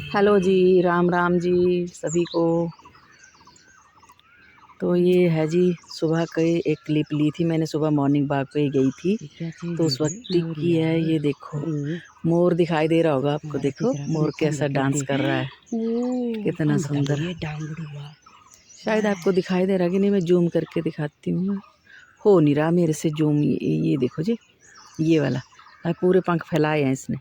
Hello जी, राम राम जी सभी को। तो ये है जी, सुबह के एक क्लिप ली थी मैंने, सुबह मॉर्निंग वॉक पे गई थी तो उस वक्त की है। ये देखो मोर दिखाई दे रहा होगा आपको, देखो मोर कैसा डांस कर रहा है, कितना सुंदर। शायद आपको दिखाई दे रहा कि नहीं, मैं जूम करके दिखाती हूँ। हो नहीं रहा मेरे से जूम। ये देखो जी, ये वाला पूरे पंख फैलाए हैं इसने।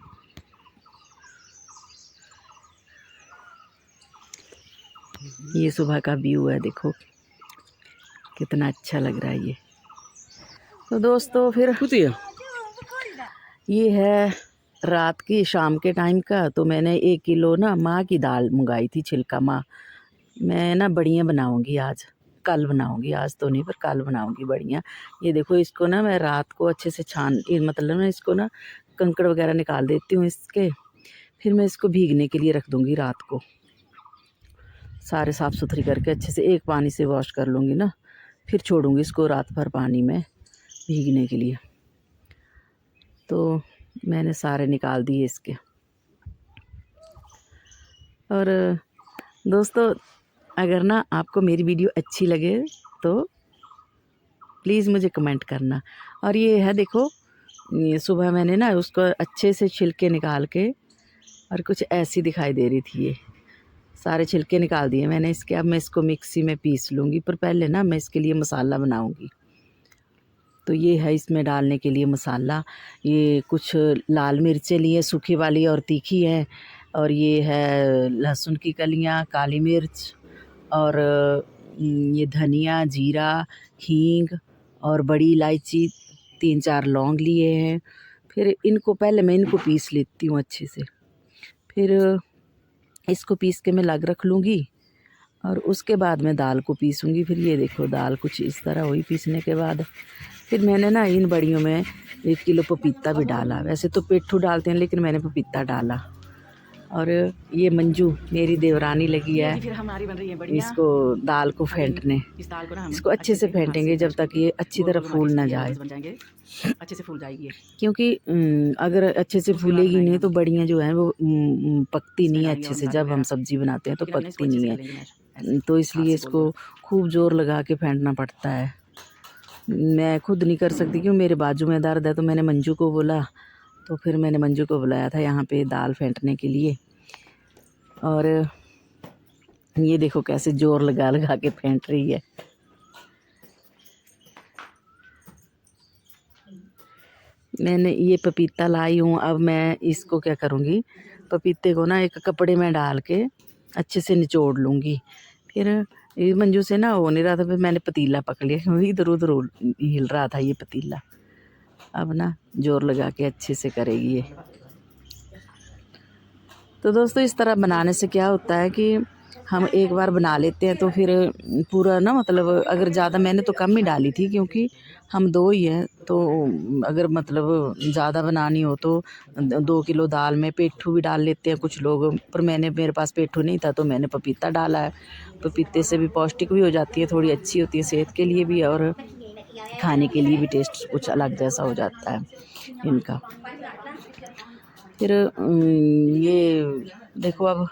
ये सुबह का व्यू है, देखो कितना अच्छा लग रहा है ये। तो दोस्तों फिर ये है रात की शाम के टाइम का। तो मैंने 1 किलो ना माँ की दाल मंगाई थी, छिलका माँ। मैं ना बढ़िया बनाऊंगी आज, कल बनाऊंगी, आज तो नहीं पर कल बनाऊंगी बढ़िया। ये देखो, इसको ना मैं रात को अच्छे से मतलब ना इसको ना कंकड़ वगैरह निकाल देती हूँ इसके। फिर मैं इसको भीगने के लिए रख दूँगी रात को, सारे साफ़ सुथरी करके अच्छे से एक पानी से वॉश कर लूँगी ना। फिर छोड़ूँगी इसको रात भर पानी में भीगने के लिए। तो मैंने सारे निकाल दिए इसके। और दोस्तों, अगर ना आपको मेरी वीडियो अच्छी लगे तो प्लीज़ मुझे कमेंट करना। और ये है देखो, ये सुबह मैंने ना उसको अच्छे से छिलके निकाल के, और कुछ ऐसी दिखाई दे रही थी, ये सारे छिलके निकाल दिए मैंने इसके। अब मैं इसको मिक्सी में पीस लूँगी, पर पहले ना मैं इसके लिए मसाला बनाऊँगी। तो ये है इसमें डालने के लिए मसाला। ये कुछ लाल मिर्चें लिए, सूखी वाली और तीखी है, और ये है लहसुन की कलियाँ, काली मिर्च, और ये धनिया, जीरा, हींग और बड़ी इलायची, 3-4 लौंग लिए हैं। फिर इनको पहले मैं इनको पीस लेती हूँ अच्छे से। फिर इसको पीस के मैं अलग रख लूँगी, और उसके बाद मैं दाल को पीसूँगी। फिर ये देखो दाल कुछ इस तरह हुई पीसने के बाद। फिर मैंने ना इन बड़ियों में 1 किलो पपीता भी डाला। वैसे तो पेठू डालते हैं, लेकिन मैंने पपीता डाला। और ये मंजू मेरी देवरानी लगी है, फिर हमारी बन रही है बढ़िया इसको दाल को फेंटने। इस दाल को ना हम इसको अच्छे से फेंटेंगे जब तक ये अच्छी तरह फूल ना जाए, बन जाएंगे, अच्छे से फूल जाएगी। क्योंकि अगर अच्छे से फूलेगी नहीं तो बड़ियाँ जो हैं वो पकती नहीं है अच्छे से। जब हम सब्जी बनाते हैं तो पकती नहीं है, तो इसलिए इसको खूब जोर लगा के फेंटना पड़ता है। मैं खुद नहीं कर सकती क्यों, मेरे बाजू में दर्द है। तो मैंने मंजू को बोला, तो फिर मैंने मंजू को बुलाया था यहाँ पे दाल फेंटने के लिए। और ये देखो कैसे जोर लगा लगा के फेंट रही है। मैंने ये पपीता लाई हूँ। अब मैं इसको क्या करूँगी, पपीते को ना एक कपड़े में डाल के अच्छे से निचोड़ लूँगी। फिर ये मंजू से ना हो नहीं रहा था, फिर मैंने पतीला पकड़ लिया क्योंकि इधर उधर हिल रहा था ये पतीला। अब ना जोर लगा के अच्छे से करेगी ये। तो दोस्तों, इस तरह बनाने से क्या होता है कि हम एक बार बना लेते हैं तो फिर पूरा ना, मतलब अगर ज़्यादा, मैंने तो कम ही डाली थी क्योंकि हम 2 ही हैं। तो अगर मतलब ज़्यादा बनानी हो तो 2 किलो दाल में पेठू भी डाल लेते हैं कुछ लोग, पर मेरे पास पेठू नहीं था तो मैंने पपीता डाला है। पपीते से भी पौष्टिक भी हो जाती है, थोड़ी अच्छी होती है सेहत के लिए भी, और खाने के लिए भी टेस्ट कुछ अलग जैसा हो जाता है इनका। फिर ये देखो अब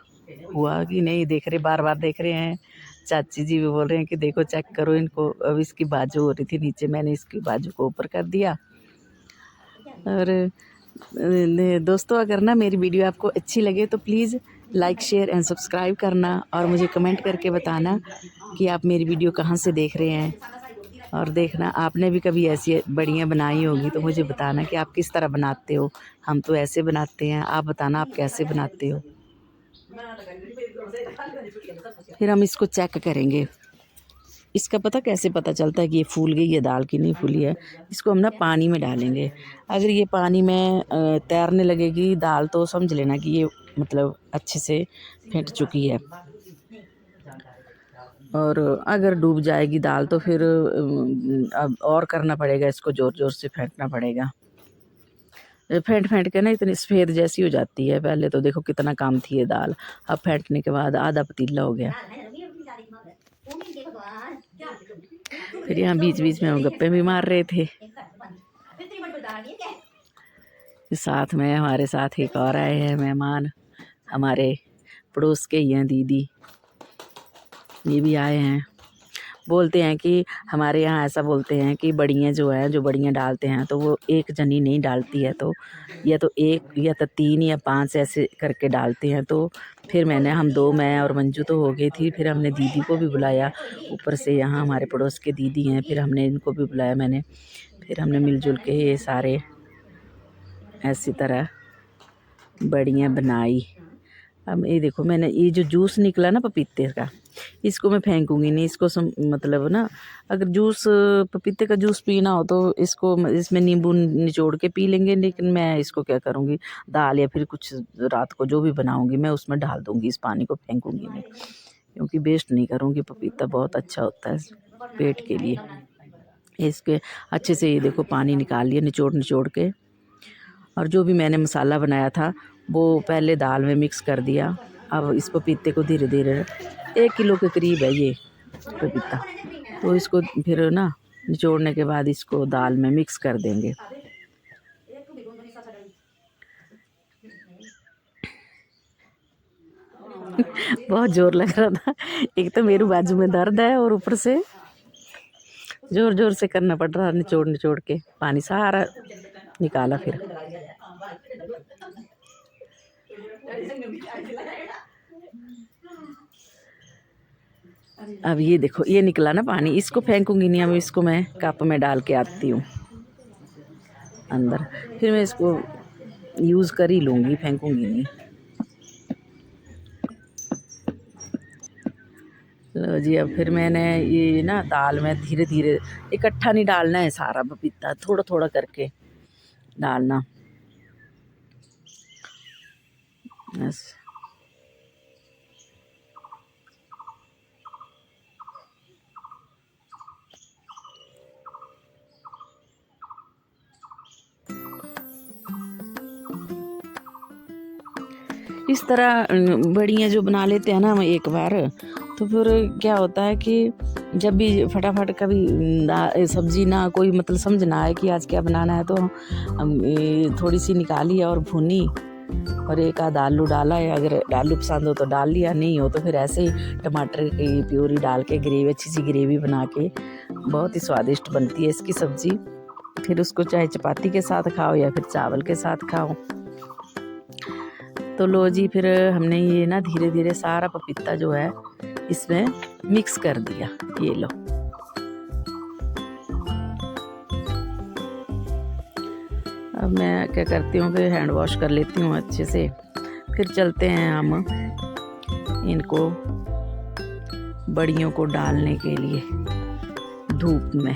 हुआ कि नहीं, देख रहे, बार बार देख रहे हैं। चाची जी भी बोल रहे हैं कि देखो चेक करो इनको। अब इसकी बाजू हो रही थी नीचे, मैंने इसकी बाजू को ऊपर कर दिया। और दोस्तों, अगर ना मेरी वीडियो आपको अच्छी लगे तो please like, share and subscribe करना, और मुझे कमेंट करके बताना कि आप मेरी वीडियो कहाँ से देख रहे हैं। और देखना, आपने भी कभी ऐसी बढ़िया बनाई होगी तो मुझे बताना कि आप किस तरह बनाते हो। हम तो ऐसे बनाते हैं, आप बताना आप कैसे बनाते हो। फिर हम इसको चेक करेंगे। इसका कैसे पता चलता है कि ये फूल गई है दाल की नहीं फूली है। इसको हम ना पानी में डालेंगे। अगर ये पानी में तैरने लगेगी दाल तो समझ लेना कि ये मतलब अच्छे से फेंट चुकी है। और अगर डूब जाएगी दाल तो फिर अब और करना पड़ेगा, इसको ज़ोर ज़ोर से फेंटना पड़ेगा। फेंट फेंट के ना इतनी सफ़ेद जैसी हो जाती है। पहले तो देखो कितना काम थी ये दाल, अब फेंटने के बाद आधा पतीला हो गया। फिर यहाँ बीच बीच में हम गप्पे भी मार रहे थे। साथ में हमारे साथ एक और आए हैं मेहमान, हमारे पड़ोस के ही हैं दीदी, ये भी आए हैं। बोलते हैं कि हमारे यहाँ ऐसा बोलते हैं कि बड़ियाँ जो है, जो बड़ियाँ डालते हैं तो वो एक जनी नहीं डालती है, तो या तो 1 या तो 3 या 5 ऐसे करके डालते हैं। तो फिर हम 2, मैं और मंजू तो हो गई थी, फिर हमने दीदी को भी बुलाया, ऊपर से यहाँ हमारे पड़ोस के दीदी हैं, फिर हमने इनको भी बुलाया मैंने, फिर हमने मिलजुल के ये सारे ऐसी तरह बड़ियाँ बनाई। अब ये देखो, मैंने ये जो जूस निकला ना पपीते का, इसको मैं फेंकूंगी नहीं, इसको मतलब ना, अगर जूस पपीते का जूस पीना हो तो इसमें नींबू निचोड़ के पी लेंगे, लेकिन मैं इसको क्या करूँगी, दाल या फिर कुछ रात को जो भी बनाऊँगी मैं उसमें डाल दूँगी, इस पानी को फेंकूंगी नहीं, क्योंकि वेस्ट नहीं करूँगी। पपीता बहुत अच्छा होता है पेट के लिए। इसके अच्छे से ये देखो पानी निकाल लिया निचोड़ के, और जो भी मैंने मसाला बनाया था वो पहले दाल में मिक्स कर दिया। अब इस पपीते को धीरे धीरे 1 किलो के करीब है ये पपीता, तो इसको फिर ना निचोड़ने के बाद इसको दाल में मिक्स कर देंगे। बहुत ज़ोर लग रहा था, एक तो मेरे बाजू में दर्द है और ऊपर से ज़ोर ज़ोर से करना पड़ रहा, निचोड़ के पानी सारा निकाला। फिर अब ये देखो, ये निकला ना पानी, इसको फेंकूंगी नहीं, अब इसको मैं कप में डाल के आती हूँ अंदर, फिर मैं इसको यूज़ कर ही लूँगी, फेंकूंगी नहीं। लो जी, अब फिर मैंने ये ना दाल में धीरे धीरे, इकट्ठा नहीं डालना है सारा पपीता, थोड़ा थोड़ा करके डालना बस। इस तरह बड़ियाँ जो बना लेते हैं ना हम एक बार, तो फिर क्या होता है कि जब भी फटाफट कभी सब्ज़ी ना कोई मतलब समझ ना आए कि आज क्या बनाना है, तो थोड़ी सी निकाली और भुनी और एक आध आलू डाला, या अगर आलू पसंद हो तो डाल लिया, नहीं हो तो फिर ऐसे ही टमाटर की प्यूरी डाल के ग्रेवी, अच्छी सी ग्रेवी बना के, बहुत ही स्वादिष्ट बनती है इसकी सब्ज़ी। फिर उसको चाहे चपाती के साथ खाओ या फिर चावल के साथ खाओ। तो लो जी, फिर हमने ये ना धीरे धीरे सारा पपीता जो है इसमें मिक्स कर दिया। ये लो, अब मैं क्या करती हूँ कि हैंड वॉश कर लेती हूँ अच्छे से, फिर चलते हैं हम इनको बड़ियों को डालने के लिए धूप में।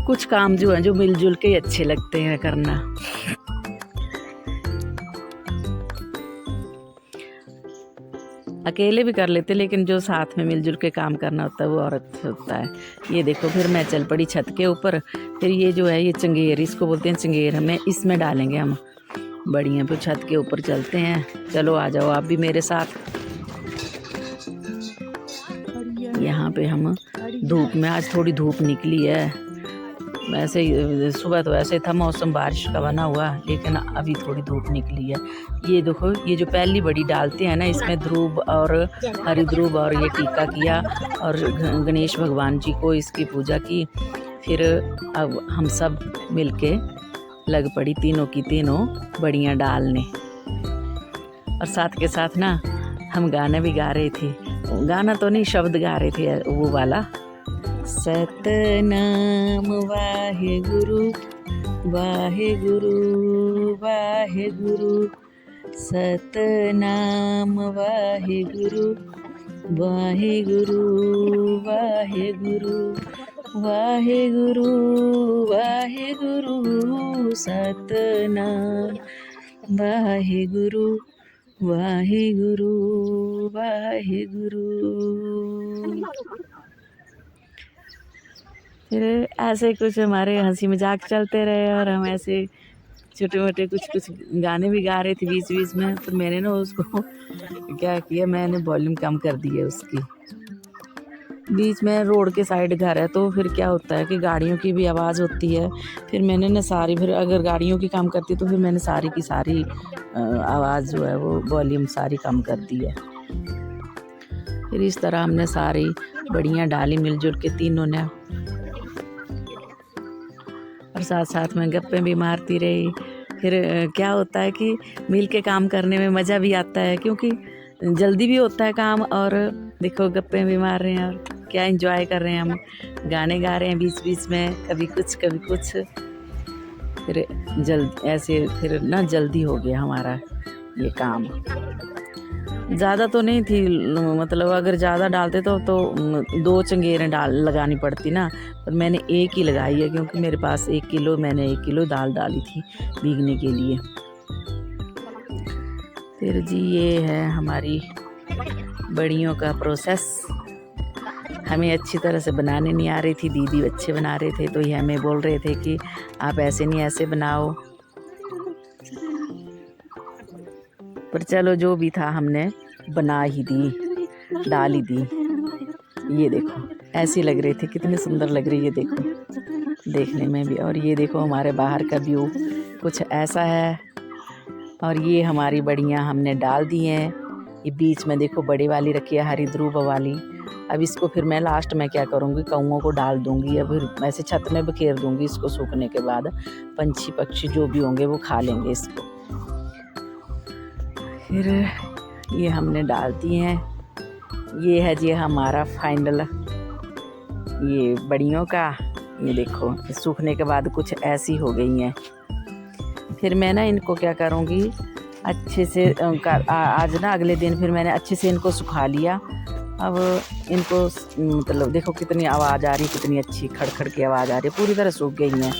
कुछ काम जो है जो मिलजुल के अच्छे लगते हैं करना। अकेले भी कर लेते, लेकिन जो साथ में मिलजुल के काम करना होता है वो और अच्छा होता है। ये देखो, फिर मैं चल पड़ी छत के ऊपर। फिर ये जो है ये चंगेर, इसको बोलते हैं चंगेर, हमें इसमें डालेंगे हम बड़ियाँ। फिर छत के ऊपर चलते हैं, चलो आ जाओ आप भी मेरे साथ। यहाँ पे हम धूप में, आज थोड़ी धूप निकली है, वैसे सुबह तो ऐसे था मौसम बारिश का बना हुआ, लेकिन अभी थोड़ी धूप निकली है। ये देखो, ये जो पहली बड़ी डालते हैं ना, इसमें ध्रुव और हरि ध्रुव और ये टीका किया और गणेश भगवान जी को इसकी पूजा की। फिर अब हम सब मिलके लग पड़ी तीनों की तीनों बड़ियाँ डालने, और साथ के साथ ना हम गाना भी गा रहे थे। गाना तो नहीं, शब्द गा रहे थे वो वाला, सतनाम वाहे गुरु वाहे गुरु वाहे गुरु, सतनाम वाहे गुरु वाहे गुरु वाहे गुरु वाहे गुरु वाहे गुरु, सतनाम वाहे गुरु वाहे गुरु वाहे गुरु। फिर ऐसे कुछ हमारे हंसी मजाक चलते रहे, और हम ऐसे छोटे मोटे कुछ गाने भी गा रहे थे बीच बीच में। तो मैंने ना उसको क्या किया, मैंने वॉल्यूम कम कर दिया उसकी। बीच में रोड के साइड घर है, तो फिर क्या होता है कि गाड़ियों की भी आवाज़ होती है। फिर मैंने ना सारी, फिर अगर गाड़ियों की काम करती तो फिर मैंने सारी की सारी आवाज़ जो है वो वॉल्यूम सारी कम कर दी है। फिर इस तरह हमने सारी बढ़िया डाली मिलजुल के तीनों ने, और साथ साथ में गप्पे भी मारती रही। फिर क्या होता है कि मिल के काम करने में मज़ा भी आता है, क्योंकि जल्दी भी होता है काम, और देखो गप्पे भी मार रहे हैं और क्या एंजॉय कर रहे हैं हम। गाने गा रहे हैं बीच बीच में, कभी कुछ कभी कुछ। फिर ऐसे फिर ना जल्दी हो गया हमारा ये काम। ज़्यादा तो नहीं थी, मतलब अगर ज़्यादा डालते तो 2 चंगेरें लगानी पड़ती ना, पर मैंने 1 ही लगाई है, क्योंकि मेरे पास 1 किलो, मैंने 1 किलो दाल डाली थी भीगने के लिए। फिर जी ये है हमारी बड़ियों का प्रोसेस। हमें अच्छी तरह से बनाने नहीं आ रही थी, दीदी अच्छे बना रहे थे, तो ये हमें बोल रहे थे कि आप ऐसे नहीं ऐसे बनाओ। पर चलो जो भी था हमने बना ही दी, डाल ही दी। ये देखो ऐसी लग रही थी, कितनी सुंदर लग रही है देखो देखने में भी। और ये देखो हमारे बाहर का व्यू कुछ ऐसा है। और ये हमारी बड़ियाँ हमने डाल दी हैं। ये बीच में देखो बड़ी वाली रखी है, हरी ध्रुव वाली। अब इसको फिर मैं लास्ट में क्या करूँगी, कौओं को डाल दूँगी, या फिर ऐसे छत में बखेर दूँगी। इसको सूखने के बाद पंछी पक्षी जो भी होंगे वो खा लेंगे इसको। फिर ये हमने डाल दिए हैं। ये है जी हमारा फाइनल ये बड़ियों का। ये देखो सूखने के बाद कुछ ऐसी हो गई हैं। फिर मैं ना इनको क्या करूँगी, अच्छे से आज ना अगले दिन फिर मैंने अच्छे से इनको सुखा लिया। अब इनको मतलब देखो कितनी आवाज़ आ रही है, कितनी अच्छी खड़खड़ की आवाज़ आ रही है, पूरी तरह सूख गई हैं।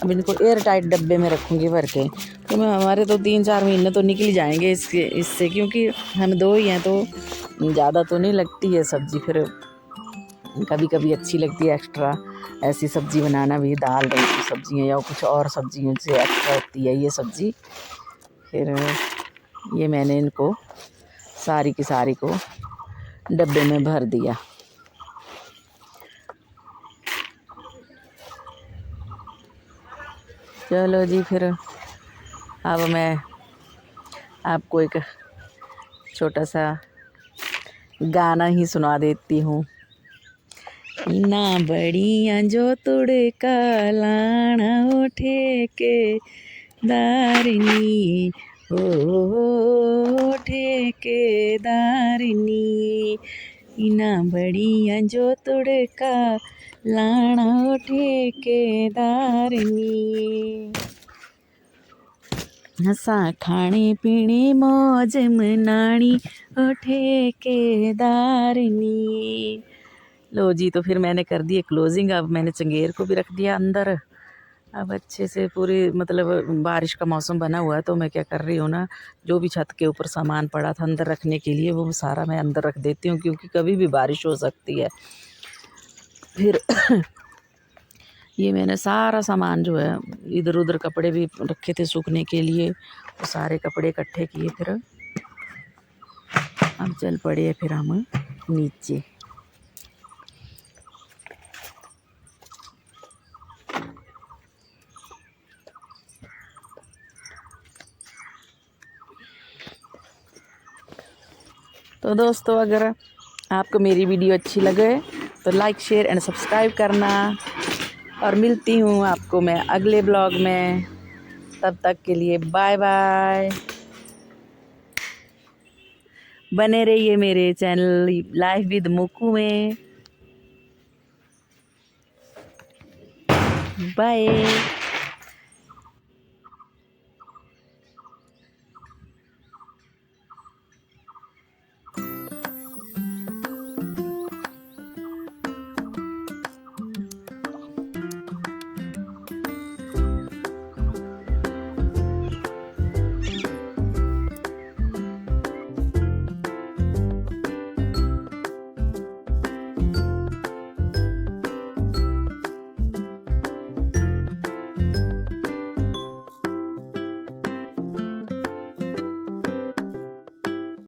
अब इनको एयर टाइट डब्बे में रखूँगी भर के, तो मैं हमारे तो 3-4 महीने तो निकल जाएंगे इससे, क्योंकि हम 2 ही हैं तो ज़्यादा तो नहीं लगती है सब्ज़ी। फिर कभी कभी अच्छी लगती है एक्स्ट्रा ऐसी सब्ज़ी बनाना भी, दाल रंग की सब्ज़ियाँ या कुछ और सब्ज़ियों से एक्स्ट्रा होती है ये सब्ज़ी। फिर ये मैंने इनको सारी की सारी को डब्बे में भर दिया। चलो जी, फिर अब मैं आपको एक छोटा सा गाना ही सुना देती हूँ। ना बड़ियाँ जो तुड़का लाना उठे के दारिनी, ओ ठेकेदारिनी। ना बड़ियाँ जो तुड़का लाना ठेकेदारिनी। हंसा खाने पीने मौज मनानी ओ ठेकेदारिनी। लो जी, तो फिर मैंने कर दी क्लोजिंग। अब मैंने चंगेर को भी रख दिया अंदर। अब अच्छे से पूरी मतलब बारिश का मौसम बना हुआ है, तो मैं क्या कर रही हूँ ना, जो भी छत के ऊपर सामान पड़ा था अंदर रखने के लिए वो सारा मैं अंदर रख देती हूँ, क्योंकि कभी भी बारिश हो सकती है। फिर ये मैंने सारा सामान जो है, इधर उधर कपड़े भी रखे थे सूखने के लिए, वो सारे कपड़े इकट्ठे किए। फिर अब चल पड़े फिर हम नीचे। तो दोस्तों, अगर आपको मेरी वीडियो अच्छी लगे तो लाइक शेयर एंड सब्सक्राइब करना, और मिलती हूँ आपको मैं अगले ब्लॉग में। तब तक के लिए बाय बाय। बने रहिए मेरे चैनल लाइफ विद मुक्कू में। बाय।